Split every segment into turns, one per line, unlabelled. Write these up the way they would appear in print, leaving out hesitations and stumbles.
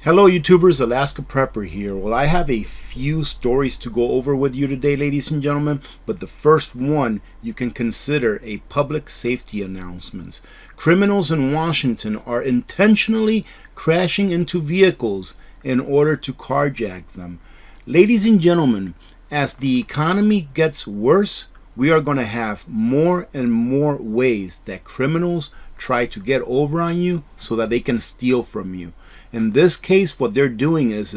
Hello YouTubers, Alaska Prepper here. Well, I have a few stories to go over with you today, ladies and gentlemen, but the first one you can consider a public safety announcement. Criminals in Washington are intentionally crashing into vehicles in order to carjack them. Ladies and gentlemen, as the economy gets worse, we are going to have more and more ways that criminals try to get over on you so that they can steal from you. In this case, what they're doing is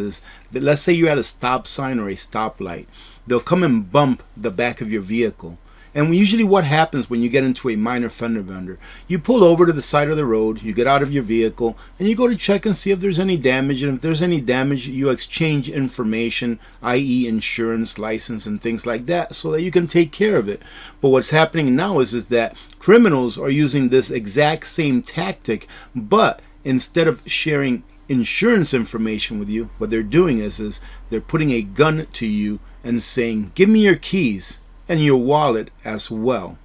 that, let's say you're at a stop sign or a stoplight. They'll come and bump the back of your vehicle. And usually what happens when you get into a minor fender bender, you pull over to the side of the road, you get out of your vehicle, and you go to check and see if there's any damage. And if there's any damage, you exchange information, i.e. insurance, license, and things like that, so that you can take care of it. But what's happening now is that criminals are using this exact same tactic, but instead of sharing insurance information with you, what they're doing is they're putting a gun to you and saying, give me your keys and your wallet as well.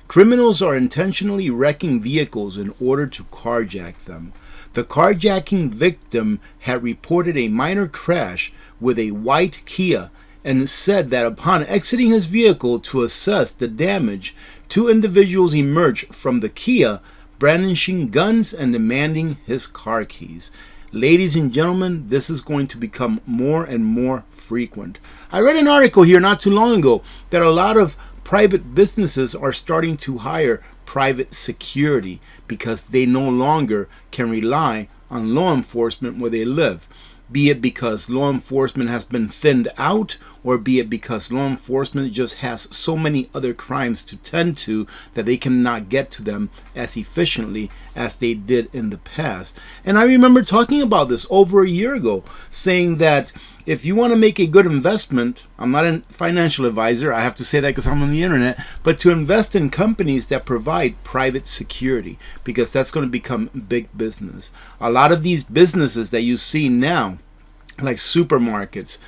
Criminals are intentionally wrecking vehicles in order to carjack them. The carjacking victim had reported a minor crash with a white Kia and said that upon exiting his vehicle to assess the damage, two individuals emerged from the Kia brandishing guns and demanding his car keys. Ladies and gentlemen, this is going to become more and more frequent. I read an article here not too long ago that a lot of private businesses are starting to hire private security because they no longer can rely on law enforcement where they live. Be it because law enforcement has been thinned out, or be it because law enforcement just has so many other crimes to tend to that they cannot get to them as efficiently as they did in the past. And I remember talking about this over a year ago, saying that if you want to make a good investment, I'm not a financial advisor, I have to say that because I'm on the internet, but to invest in companies that provide private security, because that's going to become big business. A lot of these businesses that you see now, like supermarkets,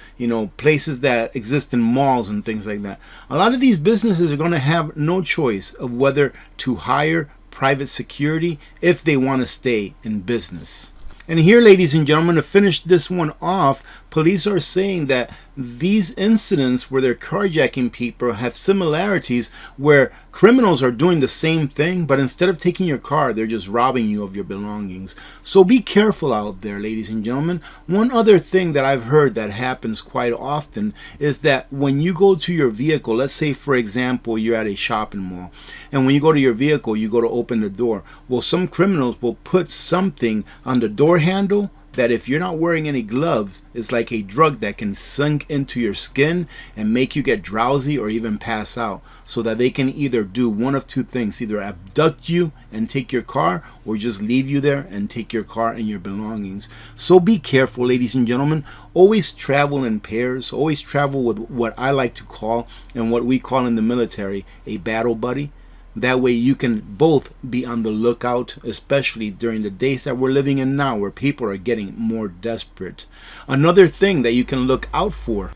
places that exist in malls and things like that, a lot of these businesses are going to have no choice of whether to hire private security if they want to stay in business. And here, ladies and gentlemen, to finish this one off, police are saying that these incidents where they're carjacking people have similarities where criminals are doing the same thing, but instead of taking your car, they're just robbing you of your belongings. So be careful out there, ladies and gentlemen. One other thing that I've heard that happens quite often is that when you go to your vehicle, let's say, for example, you're at a shopping mall, and when you go to your vehicle, you go to open the door. Well, some criminals will put something on the door handle that if you're not wearing any gloves, it's like a drug that can sink into your skin and make you get drowsy or even pass out, so that they can either do one of two things: either abduct you and take your car, or just leave you there and take your car and your belongings. So be careful, ladies and gentlemen. Always travel in pairs. Always travel with what I like to call, and what we call in the military, a battle buddy. That way you can both be on the lookout, especially during the days that we're living in now, where people are getting more desperate. Another thing that you can look out for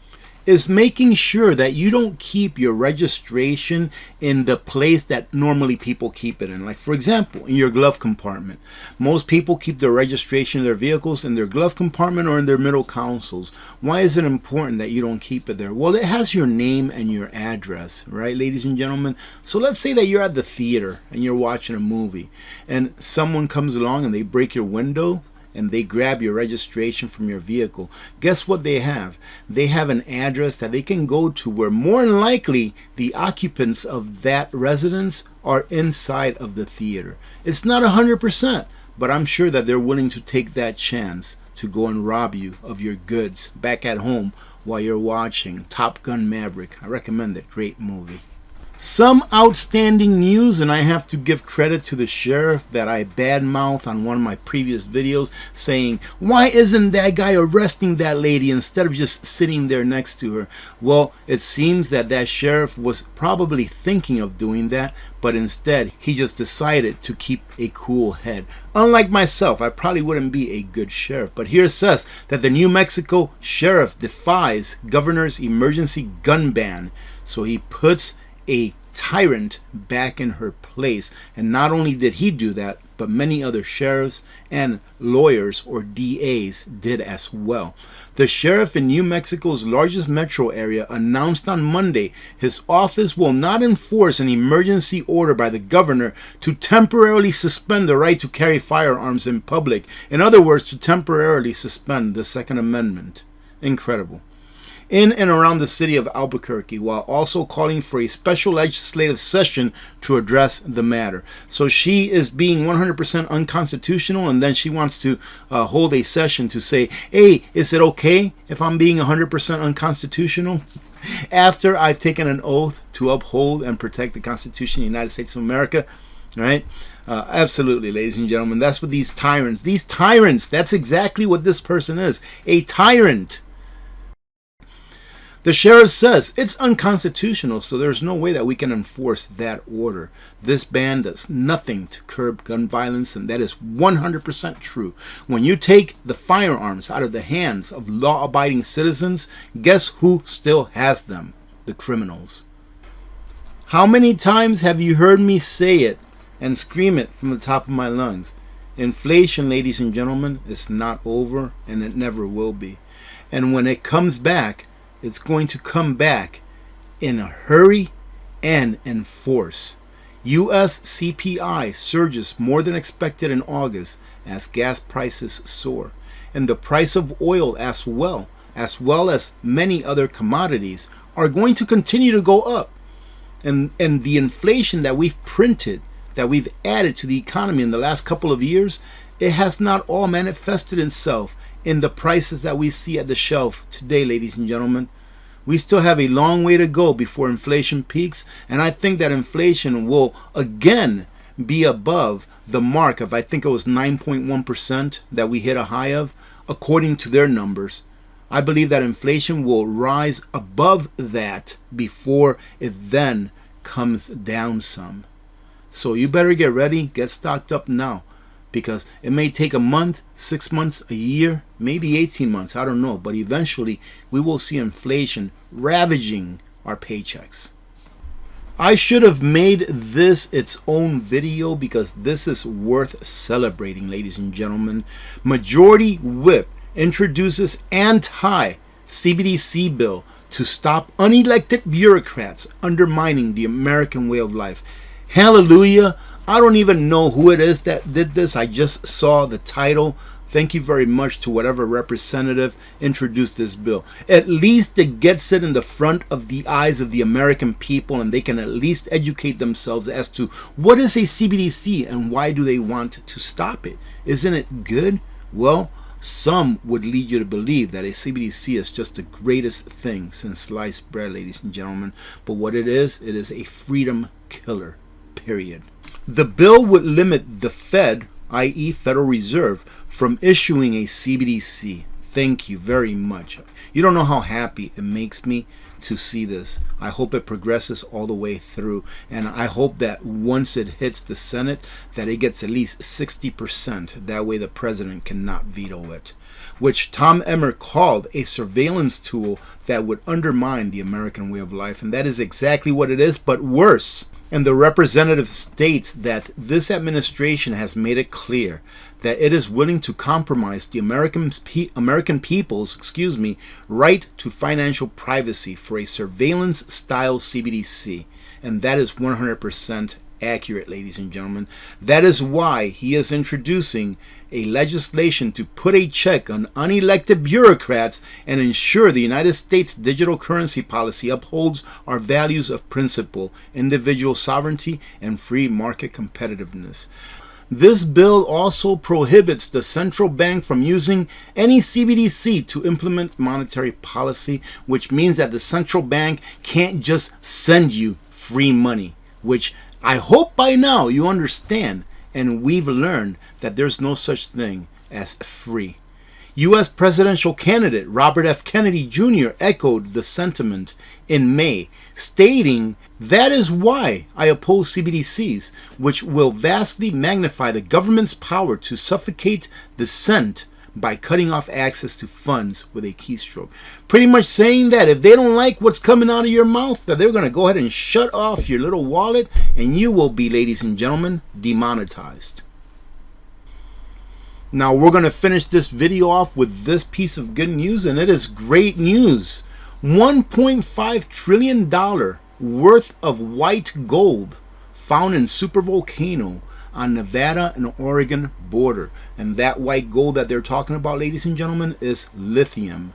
is making sure that you don't keep your registration in the place that normally people keep it in. Like, for example, in your glove compartment. Most people keep their registration of their vehicles in their glove compartment or in their middle consoles. Why is it important that you don't keep it there? Well, it has your name and your address, right, ladies and gentlemen? So let's say that you're at the theater and you're watching a movie, and someone comes along and they break your window and they grab your registration from your vehicle. Guess what they have? They have an address that they can go to where more than likely the occupants of that residence are inside of the theater. It's not 100%, but I'm sure that they're willing to take that chance to go and rob you of your goods back at home while you're watching Top Gun Maverick. I recommend it. Great movie. Some outstanding news, and I have to give credit to the sheriff that I badmouthed on one of my previous videos, saying, why isn't that guy arresting that lady instead of just sitting there next to her? Well, it seems that that sheriff was probably thinking of doing that, but instead he just decided to keep a cool head. Unlike myself, I probably wouldn't be a good sheriff, but here it says that the New Mexico sheriff defies governor's emergency gun ban. So he puts a Tyrant back in her place. And not only did he do that, but many other sheriffs and lawyers or DAs did as well. The sheriff in New Mexico's largest metro area announced on Monday his office will not enforce an emergency order by the governor to temporarily suspend the right to carry firearms in public. In other words, to temporarily suspend the Second Amendment. Incredible. In and around the city of Albuquerque, while also calling for a special legislative session to address the matter. So she is being 100% unconstitutional, and then she wants to hold a session to say, hey, is it okay if I'm being 100% unconstitutional? After I've taken an oath to uphold and protect the Constitution of the United States of America, right? Absolutely, ladies and gentlemen, that's what these tyrants, that's exactly what this person is, a tyrant. The sheriff says it's unconstitutional, so there's no way that we can enforce that order. This ban does nothing to curb gun violence, and that is 100% true. When you take the firearms out of the hands of law-abiding citizens, guess who still has them? The criminals. How many times have you heard me say it and scream it from the top of my lungs? Inflation, ladies and gentlemen, is not over, and it never will be. And when it comes back, it's going to come back in a hurry and in force. U.S. CPI surges more than expected in August as gas prices soar. And the price of oil as well as many other commodities, are going to continue to go up. And the inflation that we've printed, that we've added to the economy in the last couple of years, it has not all manifested itself in the prices that we see at the shelf today, ladies and gentlemen. We still have a long way to go before inflation peaks, and I think that inflation will again be above the mark of, I think it was 9.1% that we hit a high of, according to their numbers. I believe that inflation will rise above that before it then comes down some. So you better get ready, get stocked up now. Because it may take a month, 6 months, a year, maybe 18 months, I don't know. But eventually, we will see inflation ravaging our paychecks. I should have made this its own video because this is worth celebrating, ladies and gentlemen. Majority Whip introduces anti-CBDC bill to stop unelected bureaucrats undermining the American way of life. Hallelujah. I don't even know who it is that did this. I just saw the title. Thank you very much to whatever representative introduced this bill. At least it gets it in the front of the eyes of the American people, and they can at least educate themselves as to what is a CBDC and why do they want to stop it. Isn't it good? Well, some would lead you to believe that a CBDC is just the greatest thing since sliced bread, ladies and gentlemen. But what it is a freedom killer, period. The bill would limit the Fed, i.e. Federal Reserve, from issuing a CBDC. Thank you very much. You don't know how happy it makes me to see this. I hope it progresses all the way through, and I hope that once it hits the Senate, that it gets at least 60%. That way the president cannot veto it, which Tom Emmer called a surveillance tool that would undermine the American way of life. And that is exactly what it is, but worse. And the representative states that this administration has made it clear that it is willing to compromise the American people's right to financial privacy for a surveillance-style CBDC. And that is 100% accurate, ladies and gentlemen. That is why he is introducing a legislation to put a check on unelected bureaucrats and ensure the United States digital currency policy upholds our values of principle, individual sovereignty, and free market competitiveness. This bill also prohibits the central bank from using any CBDC to implement monetary policy, which means that the central bank can't just send you free money, which I hope by now you understand, and we've learned that there's no such thing as free. U.S. presidential candidate Robert F. Kennedy Jr. echoed the sentiment in May, stating, "That is why I oppose CBDCs, which will vastly magnify the government's power to suffocate dissent by cutting off access to funds with a keystroke. Pretty much saying that if they don't like what's coming out of your mouth, that they're going to go ahead and shut off your little wallet, and you will be, ladies and gentlemen, demonetized. Now we're going to finish this video off with this piece of good news, and it is great news. $1.5 trillion worth of white gold found in supervolcano on Nevada and Oregon border. And that white gold that they're talking about, ladies and gentlemen, is lithium.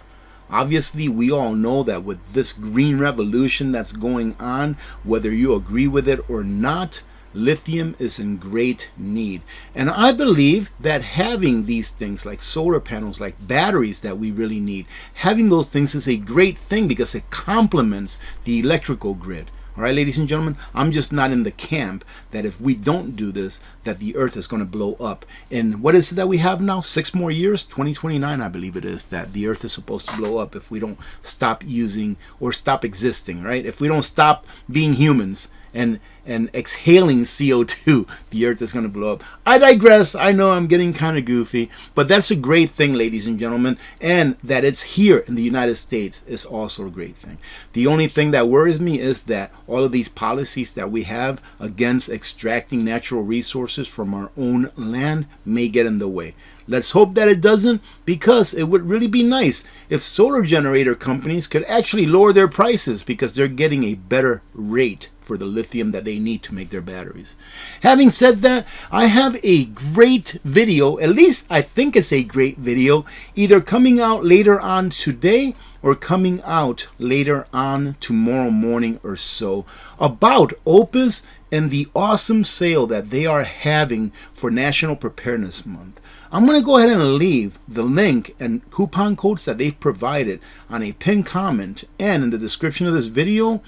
Obviously, we all know that with this green revolution that's going on, whether you agree with it or not, lithium is in great need. And I believe that having these things like solar panels, like batteries that we really need, having those things is a great thing because it complements the electrical grid. All right, ladies and gentlemen, I'm just not in the camp that if we don't do this, that the earth is going to blow up. And what is it that we have now? 6 more years, 2029, I believe it is, that the earth is supposed to blow up if we don't stop using or stop existing, right? If we don't stop being humans and exhaling CO2, the earth is going to blow up. I digress. I know I'm getting kind of goofy, but that's a great thing, ladies and gentlemen, and that it's here in the United States is also a great thing. The only thing that worries me is that all of these policies that we have against extracting natural resources from our own land may get in the way. Let's hope that it doesn't, because it would really be nice if solar generator companies could actually lower their prices because they're getting a better rate for the lithium that they need to make their batteries. Having said that, I have a great video, at least I think it's a great video, either coming out later on today or coming out later on tomorrow morning or so, about Oupes and the awesome sale that they are having for National Preparedness Month. I'm going to go ahead and leave the link and coupon codes that they've provided on a pinned comment and in the description of this video,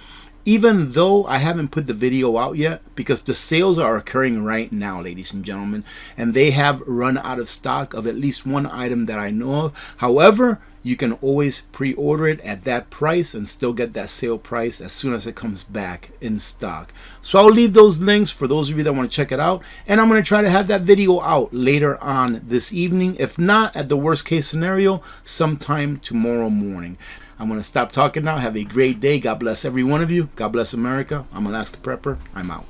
even though I haven't put the video out yet, because the sales are occurring right now, ladies and gentlemen, and they have run out of stock of at least one item that I know of. However, you can always pre-order it at that price and still get that sale price as soon as it comes back in stock. So I'll leave those links for those of you that want to check it out, and I'm going to try to have that video out later on this evening, if not, at the worst case scenario, sometime tomorrow morning. I'm going to stop talking now. Have a great day. God bless every one of you. God bless America. I'm Alaska Prepper. I'm out.